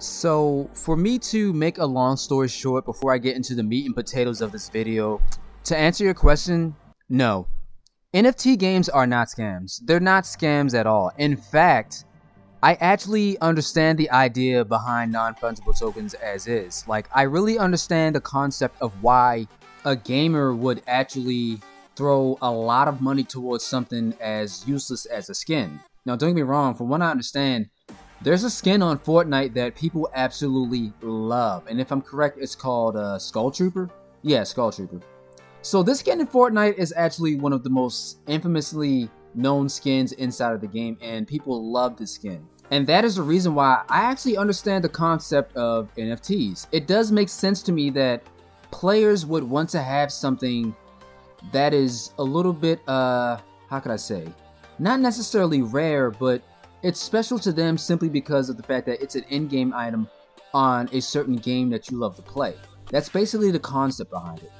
So for me to make a long story short before I get into the meat and potatoes of this video, to answer your question, no. NFT games are not scams. They're not scams at all. In fact, I actually understand the idea behind non-fungible tokens as is. Like, I really understand the concept of why a gamer would actually throw a lot of money towards something as useless as a skin. Now, don't get me wrong, from what I understand, there's a skin on Fortnite that people absolutely love. And if I'm correct, it's called Skull Trooper? Yeah, Skull Trooper. So this skin in Fortnite is actually one of the most infamously known skins inside of the game, and people love this skin. And that is the reason why I actually understand the concept of NFTs. It does make sense to me that players would want to have something that is a little bit, how could I say? Not necessarily rare, but it's special to them simply because of the fact that it's an in-game item on a certain game that you love to play. That's basically the concept behind it.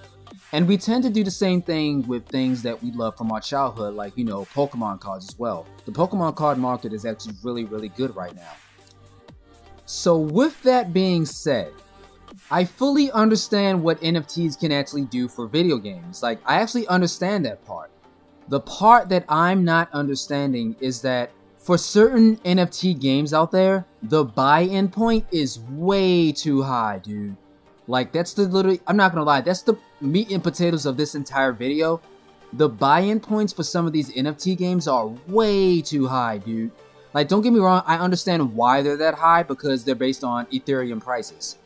And we tend to do the same thing with things that we love from our childhood, like, you know, Pokemon cards as well. The Pokemon card market is actually really good right now. So with that being said, I fully understand what NFTs can actually do for video games. Like, I actually understand that part. The part that I'm not understanding is that for certain NFT games out there, the buy-in point is way too high, dude. Like, that's the literally, I'm not gonna lie, that's the meat and potatoes of this entire video. The buy-in points for some of these NFT games are way too high, dude. Like, don't get me wrong, I understand why they're that high, because they're based on Ethereum prices.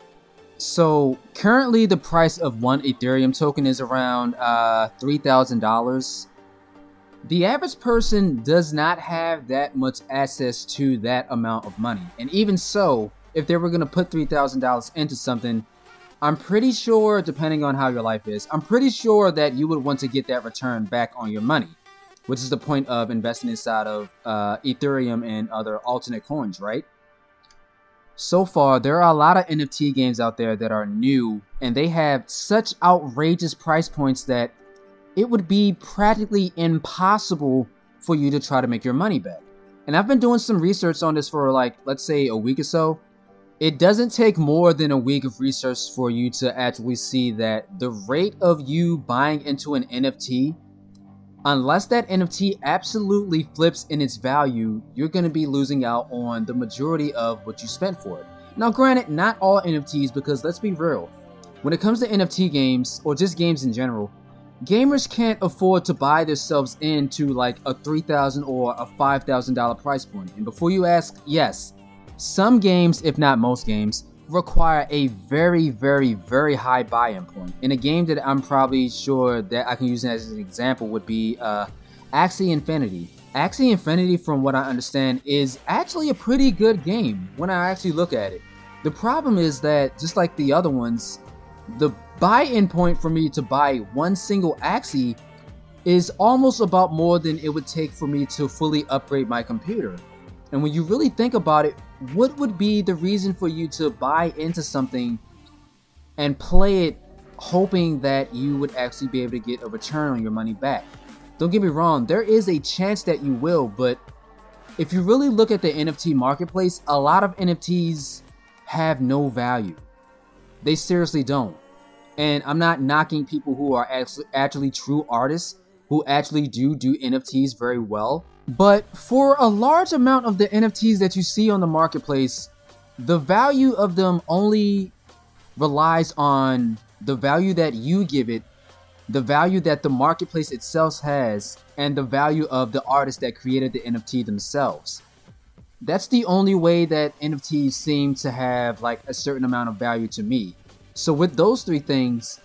So, currently the price of one Ethereum token is around $3,000. The average person does not have that much access to that amount of money. And even so, if they were going to put $3,000 into something, I'm pretty sure, depending on how your life is, I'm pretty sure that you would want to get that return back on your money, which is the point of investing inside of Ethereum and other alternate coins, right? So far, there are a lot of NFT games out there that are new, and they have such outrageous price points that it would be practically impossible for you to try to make your money back. And I've been doing some research on this for, like, let's say a week or so. It doesn't take more than a week of research for you to actually see that the rate of you buying into an NFT, unless that NFT absolutely flips in its value, you're going to be losing out on the majority of what you spent for it. Now, granted, not all NFTs, because let's be real, when it comes to NFT games, or just games in general, gamers can't afford to buy themselves into like a $3,000 or a $5,000 price point. And before you ask, yes, some games, if not most games, require a very high buy-in point. And a game that I'm probably sure that I can use as an example would be Axie Infinity. Axie Infinity, from what I understand, is actually a pretty good game when I actually look at it. The problem is that, just like the other ones, the buy-in point for me to buy one single Axie is almost about more than it would take for me to fully upgrade my computer. And when you really think about it, what would be the reason for you to buy into something and play it hoping that you would actually be able to get a return on your money back? Don't get me wrong, there is a chance that you will, but if you really look at the NFT marketplace, a lot of NFTs have no value. They seriously don't. And I'm not knocking people who are actually true artists who actually do NFTs very well. But for a large amount of the NFTs that you see on the marketplace, the value of them only relies on the value that you give it, the value that the marketplace itself has, and the value of the artist that created the NFT themselves. That's the only way that NFTs seem to have like a certain amount of value to me. So with those three things,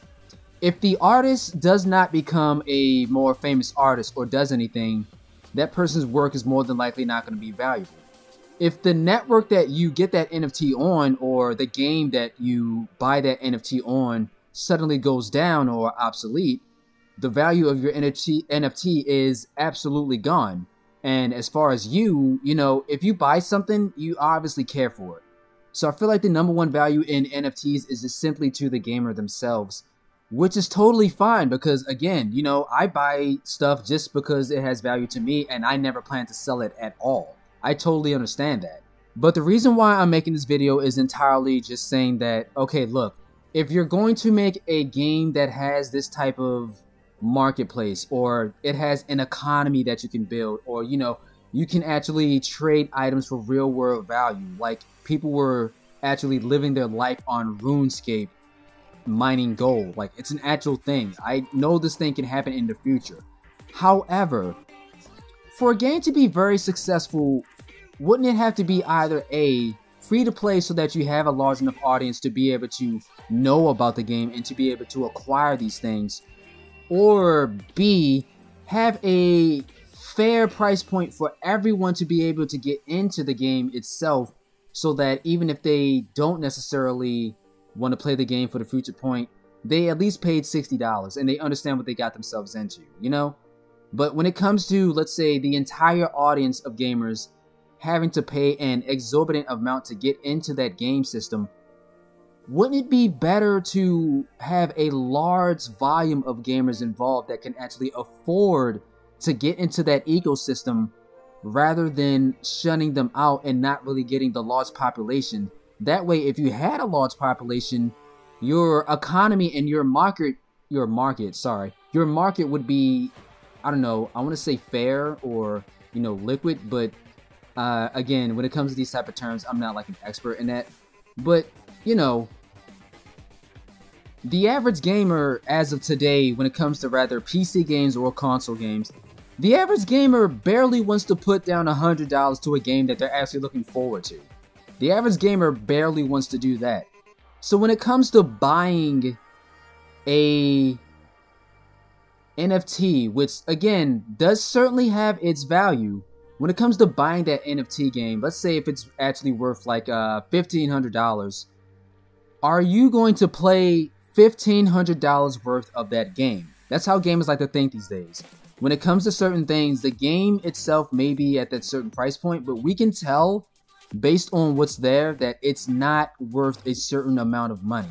if the artist does not become a more famous artist or does anything, that person's work is more than likely not going to be valuable. If the network that you get that NFT on, or the game that you buy that NFT on, suddenly goes down or obsolete, the value of your NFT is absolutely gone. And as far as you know, if you buy something, you obviously care for it. So I feel like the number one value in NFTs is just simply to the gamer themselves, which is totally fine because, again, you know, I buy stuff just because it has value to me and I never plan to sell it at all. I totally understand that. But the reason why I'm making this video is entirely just saying that, okay, look, if you're going to make a game that has this type of marketplace, or it has an economy that you can build, or, you know, you can actually trade items for real world value, like people were actually living their life on RuneScape mining gold. Like, it's an actual thing. I know this thing can happen in the future. However, for a game to be very successful, wouldn't it have to be either A, free to play so that you have a large enough audience to be able to know about the game and to be able to acquire these things, or B, have a fair price point for everyone to be able to get into the game itself, so that even if they don't necessarily want to play the game for the future point, they at least paid $60 and they understand what they got themselves into, you know? But when it comes to, let's say, the entire audience of gamers having to pay an exorbitant amount to get into that game system, wouldn't it be better to have a large volume of gamers involved that can actually afford to get into that ecosystem, rather than shutting them out and not really getting the large population? That way, if you had a large population, your economy and your market would be, I don't know, I want to say fair or, you know, liquid, but again, when it comes to these type of terms, I'm not like an expert in that. But, you know, the average gamer as of today, when it comes to rather PC games or console games, the average gamer barely wants to put down $100 to a game that they're actually looking forward to. The average gamer barely wants to do that. So when it comes to buying a NFT, which again does certainly have its value, when it comes to buying that NFT game, let's say if it's actually worth like $1,500, are you going to play $1,500 worth of that game? That's how gamers like to think these days. When it comes to certain things, the game itself may be at that certain price point, but we can tell based on what's there that it's not worth a certain amount of money.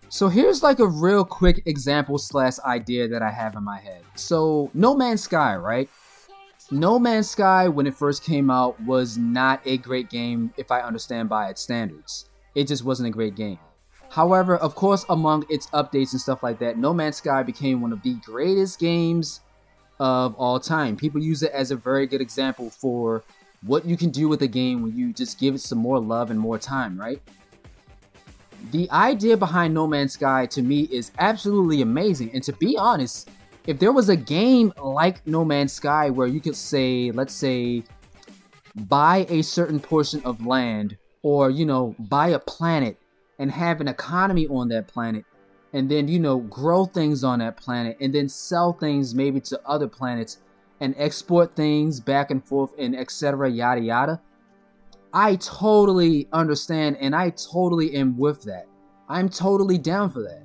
So here's like a real quick example / idea that I have in my head. So No Man's Sky, right? No Man's Sky, when it first came out, was not a great game if I understand by its standards. It just wasn't a great game. However, of course, among its updates and stuff like that, No Man's Sky became one of the greatest games of all time. People use it as a very good example for what you can do with a game when you just give it some more love and more time, right? The idea behind No Man's Sky to me is absolutely amazing, and to be honest, if there was a game like No Man's Sky where you could say, let's say, buy a certain portion of land, or, you know, buy a planet and have an economy on that planet, and then, you know, grow things on that planet, and then sell things maybe to other planets, and export things back and forth, and etc. yada yada, I totally understand, and I totally am with that. I'm totally down for that.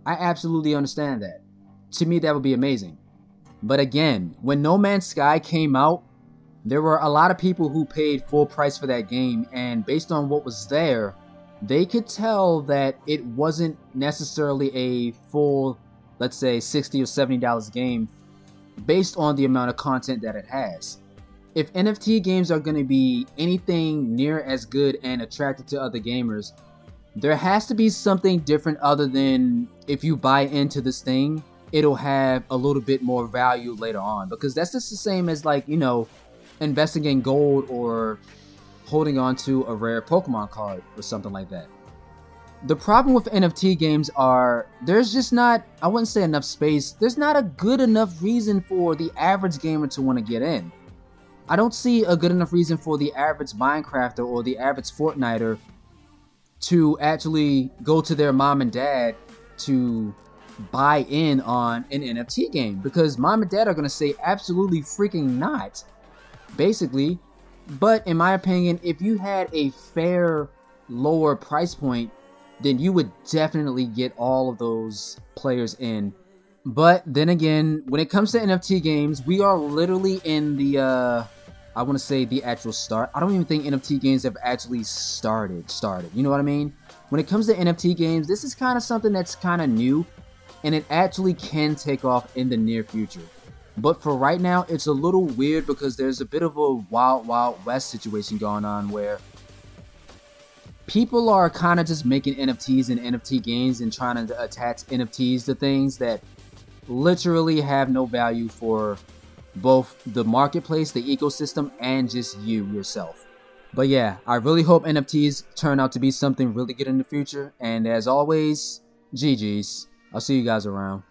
I absolutely understand that. To me, that would be amazing. But again, when No Man's Sky came out, there were a lot of people who paid full price for that game, and based on what was there, they could tell that it wasn't necessarily a full, let's say, $60 or $70 game based on the amount of content that it has. If NFT games are going to be anything near as good and attractive to other gamers, there has to be something different other than if you buy into this thing, it'll have a little bit more value later on. Because that's just the same as, like, you know, investing in gold or holding on to a rare Pokemon card or something like that. The problem with NFT games are there's just not, I wouldn't say enough space, there's not a good enough reason for the average gamer to want to get in. I don't see a good enough reason for the average Minecrafter or the average Fortniter to actually go to their mom and dad to buy in on an NFT game, because mom and dad are going to say absolutely freaking not, basically. But in my opinion, if you had a fair lower price point, then you would definitely get all of those players in. But then again, when it comes to NFT games, we are literally in the I want to say the actual start. I don't even think NFT games have actually started. You know what I mean? When it comes to NFT games, this is kind of something that's kind of new, and it actually can take off in the near future. But for right now, it's a little weird because there's a bit of a wild west situation going on where people are kind of just making NFTs and NFT games and trying to attach NFTs to things that literally have no value for both the marketplace, the ecosystem, and just you yourself. But yeah, I really hope NFTs turn out to be something really good in the future. And as always, GG's. I'll see you guys around.